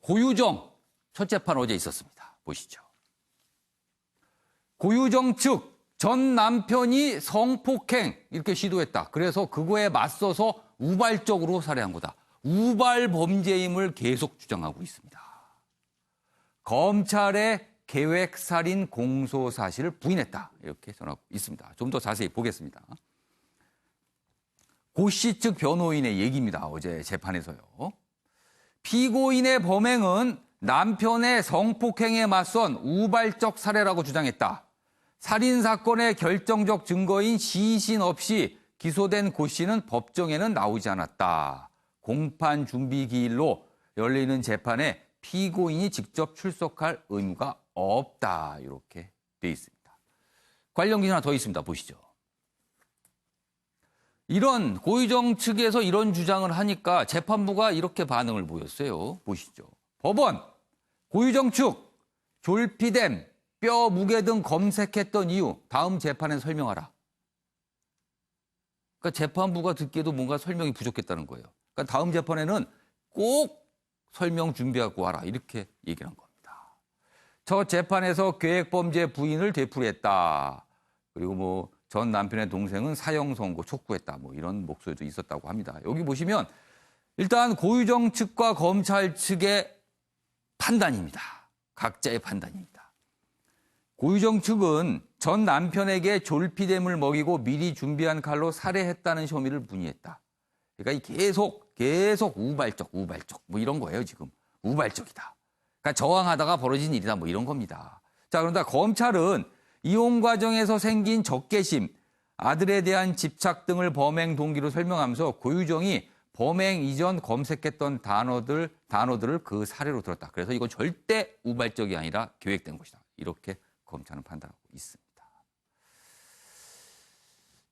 고유정 첫 재판 어제 있었습니다. 보시죠. 고유정 측 전 남편이 성폭행 이렇게 시도했다. 그래서 그거에 맞서서 우발적으로 살해한 거다. 우발 범죄임을 계속 주장하고 있습니다. 검찰의 계획살인 공소 사실을 부인했다. 이렇게 전하고 있습니다. 좀 더 자세히 보겠습니다. 고 씨 측 변호인의 얘기입니다. 어제 재판에서요. 피고인의 범행은 남편의 성폭행에 맞선 우발적 살해라고 주장했다. 살인사건의 결정적 증거인 시신 없이 기소된 고 씨는 법정에는 나오지 않았다. 공판 준비 기일로 열리는 재판에 피고인이 직접 출석할 의무가 없다. 이렇게 돼 있습니다. 관련 기사 하나 더 있습니다. 보시죠. 이런 고유정 측에서 이런 주장을 하니까 재판부가 이렇게 반응을 보였어요. 보시죠. 법원, 고유정 측, 졸피뎀, 뼈 무게 등 검색했던 이유 다음 재판에 설명하라. 그러니까 재판부가 듣기에도 뭔가 설명이 부족했다는 거예요. 그러니까 다음 재판에는 꼭 설명 준비하고 와라. 이렇게 얘기를 한 겁니다. 첫 재판에서 계획범죄 부인을 되풀이했다. 그리고 전 남편의 동생은 사형 선고 촉구했다. 이런 목소리도 있었다고 합니다. 여기 보시면 일단 고유정 측과 검찰 측의 판단입니다. 각자의 판단입니다. 고유정 측은 전 남편에게 졸피뎀을 먹이고 미리 준비한 칼로 살해했다는 혐의를 문의했다. 그러니까 계속 우발적 이런 거예요, 지금. 우발적이다. 그러니까 저항하다가 벌어진 일이다 이런 겁니다. 자, 그런데 검찰은 이혼 과정에서 생긴 적개심, 아들에 대한 집착 등을 범행 동기로 설명하면서 고유정이 범행 이전 검색했던 단어들을 그 사례로 들었다. 그래서 이건 절대 우발적이 아니라 계획된 것이다. 이렇게 검찰은 판단하고 있습니다.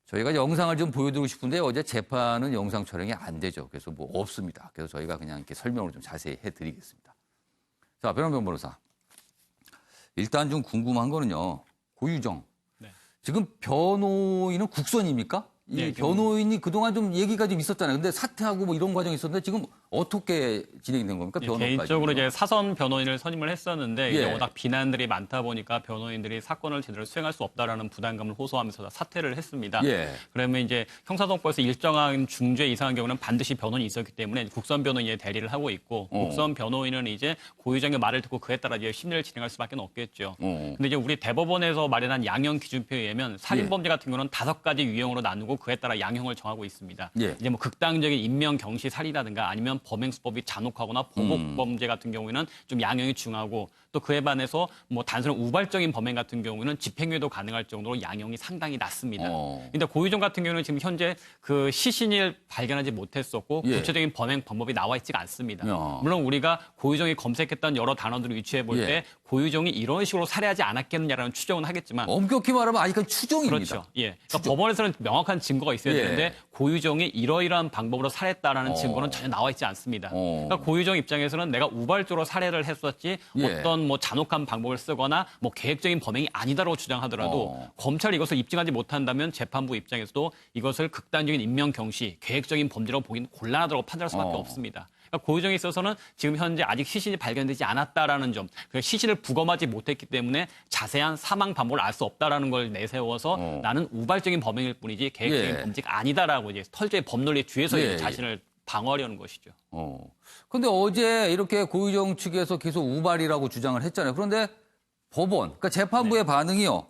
저희가 영상을 좀 보여드리고 싶은데 어제 재판은 영상 촬영이 안 되죠. 그래서 없습니다. 그래서 저희가 그냥 이렇게 설명을 좀 자세히 해드리겠습니다. 자, 변호경 변호사. 일단 좀 궁금한 거는요. 고유정. 네. 지금 변호인은 국선입니까? 이 네, 변호인이 그동안 좀 얘기가 좀 있었잖아요. 근데 사퇴하고 이런 과정이 있었는데 지금 어떻게 진행이 된 겁니까? 변호까지. 개인적으로 이제 사선 변호인을 선임을 했었는데 이제 예. 워낙 비난들이 많다 보니까 변호인들이 사건을 제대로 수행할 수 없다라는 부담감을 호소하면서 사퇴를 했습니다. 예. 그러면 이제 형사소송법에서 일정한 중죄 이상한 경우는 반드시 변호인이 있었기 때문에 국선 변호인의 대리를 하고 있고 국선 변호인은 이제 고유정의 말을 듣고 그에 따라 이제 심리를 진행할 수밖에 없겠죠. 근데 이제 우리 대법원에서 마련한 양형 기준표에 의하면 살인 범죄 같은 경우는 5가지 유형으로 나누고 그에 따라 양형을 정하고 있습니다. 예. 이제 극단적인 인명 경시 살이라든가 아니면 범행 수법이 잔혹하거나 보복 범죄 같은 경우에는 좀 양형이 중하고 또 그에 반해서 단순한 우발적인 범행 같은 경우는 집행유예도 가능할 정도로 양형이 상당히 낮습니다. 근데 고유정 같은 경우는 지금 현재 그 시신을 발견하지 못했었고 예. 구체적인 범행 방법이 나와 있지가 않습니다. 물론 우리가 고유정이 검색했던 여러 단어들을 유추해 볼 때 고유정이 이런 식으로 살해하지 않았겠느냐라는 추정은 하겠지만 엄격히 말하면 아직은 추정입니다. 그렇죠. 예. 그러니까 법원에서는 명확한 증거가 있어야 되는데 고유정이 이러이러한 방법으로 살해했다라는 증거는 전혀 나와 있지 않습니다. 그러니까 고유정 입장에서는 내가 우발적으로 살해를 했었지 어떤 잔혹한 방법을 쓰거나 계획적인 범행이 아니다라고 주장하더라도 검찰이 이것을 입증하지 못한다면 재판부 입장에서도 이것을 극단적인 인명 경시, 계획적인 범죄라고 보기는 곤란하다고 판단할 수밖에 없습니다. 그러니까 고유정에 있어서는 지금 현재 아직 시신이 발견되지 않았다라는 점, 시신을 부검하지 못했기 때문에 자세한 사망 방법을 알 수 없다라는 걸 내세워서 나는 우발적인 범행일 뿐이지 계획적인 범죄가 아니다라고 이제 털저의 법논리에 주에서 이제 자신을 방어하려는 것이죠. 근데 어제 이렇게 고유정 측에서 계속 우발이라고 주장을 했잖아요. 그런데 법원, 그러니까 재판부의 반응이요.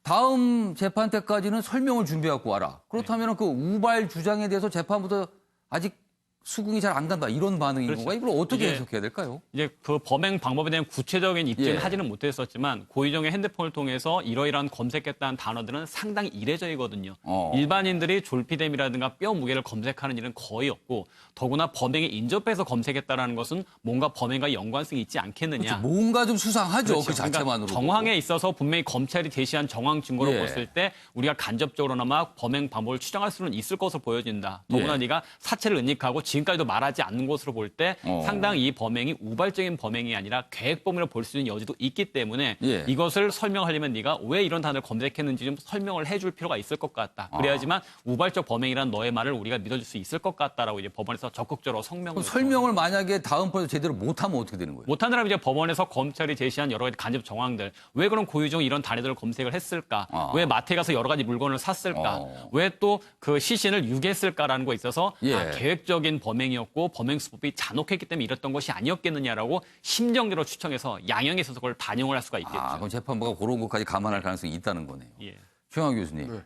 다음 재판 때까지는 설명을 준비하고 와라. 그렇다면 그 우발 주장에 대해서 재판부도 아직 수긍이 잘 안 간다. 이런 반응인 건가? 이걸 어떻게 해석해야 될까요? 이제 그 범행 방법에 대한 구체적인 입증을 하지는 못했었지만 고유정의 핸드폰을 통해서 이러이러한 검색했다는 단어들은 상당히 이례적이거든요. 일반인들이 졸피뎀이라든가 뼈 무게를 검색하는 일은 거의 없고 더구나 범행에 인접해서 검색했다는 것은 뭔가 범행과 연관성이 있지 않겠느냐. 그렇죠. 뭔가 좀 수상하죠. 그렇죠. 그 자체만으로. 그러니까 정황에 있어서 분명히 검찰이 제시한 정황 증거로 봤을 때 우리가 간접적으로나마 범행 방법을 추정할 수는 있을 것으로 보여진다. 더구나 네가 사체를 은닉하고 지금까지도 말하지 않는 것으로 볼 때 상당히 이 범행이 우발적인 범행이 아니라 계획범위로 볼 수 있는 여지도 있기 때문에 예. 이것을 설명하려면 네가 왜 이런 단어를 검색했는지 좀 설명을 해줄 필요가 있을 것 같다. 그래야지만 우발적 범행이라는 너의 말을 우리가 믿어줄 수 있을 것 같다라고 이제 법원에서 적극적으로 성명을 설명을 만약에 다음번에 제대로 못하면 어떻게 되는 거예요? 못하느라 이제 법원에서 검찰이 제시한 여러 가지 간접 정황들, 왜 그런 고유종 이런 단어들을 검색을 했을까? 왜 마트에 가서 여러 가지 물건을 샀을까? 왜 또 그 시신을 유기했을까라는 거에 있어서 예. 계획적인 범행이었고 범행 수법이 잔혹했기 때문에 이랬던 것이 아니었겠느냐라고 심정대로 추정해서 양형에 있어서 그걸 반영을 할 수가 있겠죠. 그럼 재판부가 그런 것까지 감안할 가능성이 있다는 거네요. 예. 최영학 교수님. 네.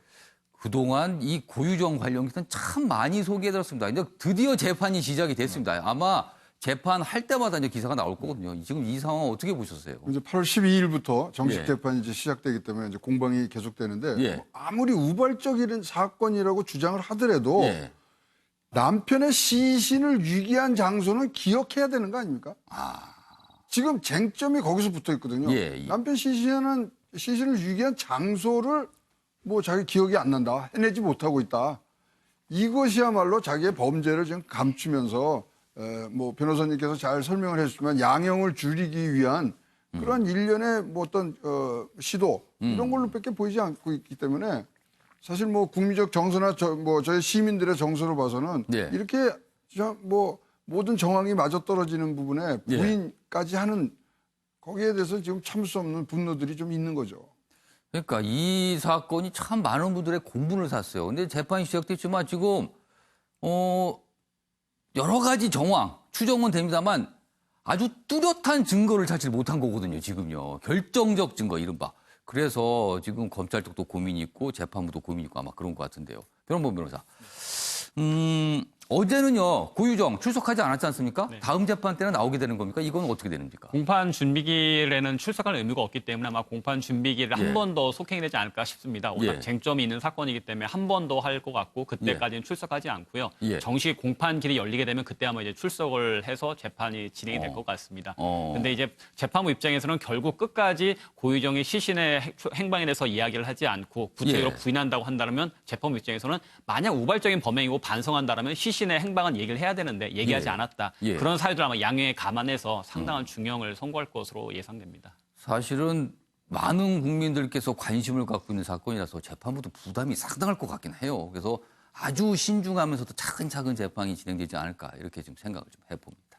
그동안 이 고유정 관련 기사는 참 많이 소개해드렸습니다. 근데 드디어 재판이 시작이 됐습니다. 아마 재판할 때마다 이제 기사가 나올 거거든요. 지금 이 상황 어떻게 보셨어요? 이제 8월 12일부터 정식 예. 재판이 이제 시작되기 때문에 이제 공방이 계속되는데 예. 뭐 아무리 우발적인 사건이라고 주장을 하더라도 예. 남편의 시신을 유기한 장소는 기억해야 되는 거 아닙니까? 지금 쟁점이 거기서 붙어 있거든요. 예. 남편 시신을 유기한 장소를 뭐 자기 기억이 안 난다, 해내지 못하고 있다. 이것이야말로 자기의 범죄를 지금 감추면서 뭐 변호사님께서 잘 설명을 해주시지만 양형을 줄이기 위한 그런 일련의 뭐 어떤 시도 이런 걸로밖에 보이지 않고 있기 때문에 사실 뭐 국민적 정서나 저희 시민들의 정서로 봐서는 예. 이렇게 뭐 모든 정황이 맞아떨어지는 부분에 예. 부인까지 하는 거기에 대해서 지금 참을 수 없는 분노들이 좀 있는 거죠. 그러니까 이 사건이 참 많은 분들의 공분을 샀어요. 근데 재판이 시작됐지만 지금 여러 가지 정황 추정은 됩니다만 아주 뚜렷한 증거를 찾지 못한 거거든요. 지금요. 결정적 증거 이른바. 그래서 지금 검찰 쪽도 고민이 있고 재판부도 고민이 있고 아마 그런 것 같은데요. 변호범 변호사. 어제는요 고유정 출석하지 않았지 않습니까? 네. 다음 재판 때는 나오게 되는 겁니까? 이건 어떻게 되는지까? 공판 준비기일에는 출석할 의무가 없기 때문에 아마 공판 준비기일을 예. 한 번 더 속행이 되지 않을까 싶습니다. 워낙 예. 쟁점이 있는 사건이기 때문에 한 번 더 할 것 같고 그때까지는 출석하지 않고요. 예. 정식 공판기일이 열리게 되면 그때 아마 이제 출석을 해서 재판이 진행이 될 것 같습니다. 근데 이제 재판부 입장에서는 결국 끝까지 고유정의 시신의 행방에 대해서 이야기를 하지 않고 구체적으로 예. 부인한다고 한다면 재판부 입장에서는 만약 우발적인 범행이고 반성한다라면 시신의 행방은 얘기를 해야 되는데 얘기하지 예. 않았다. 예. 그런 사유들 아마 양형에 감안해서 상당한 중형을 선고할 것으로 예상됩니다. 사실은 많은 국민들께서 관심을 갖고 있는 사건이라서 재판부도 부담이 상당할 것 같긴 해요. 그래서 아주 신중하면서도 차근차근 재판이 진행되지 않을까 이렇게 좀 생각을 좀 해봅니다.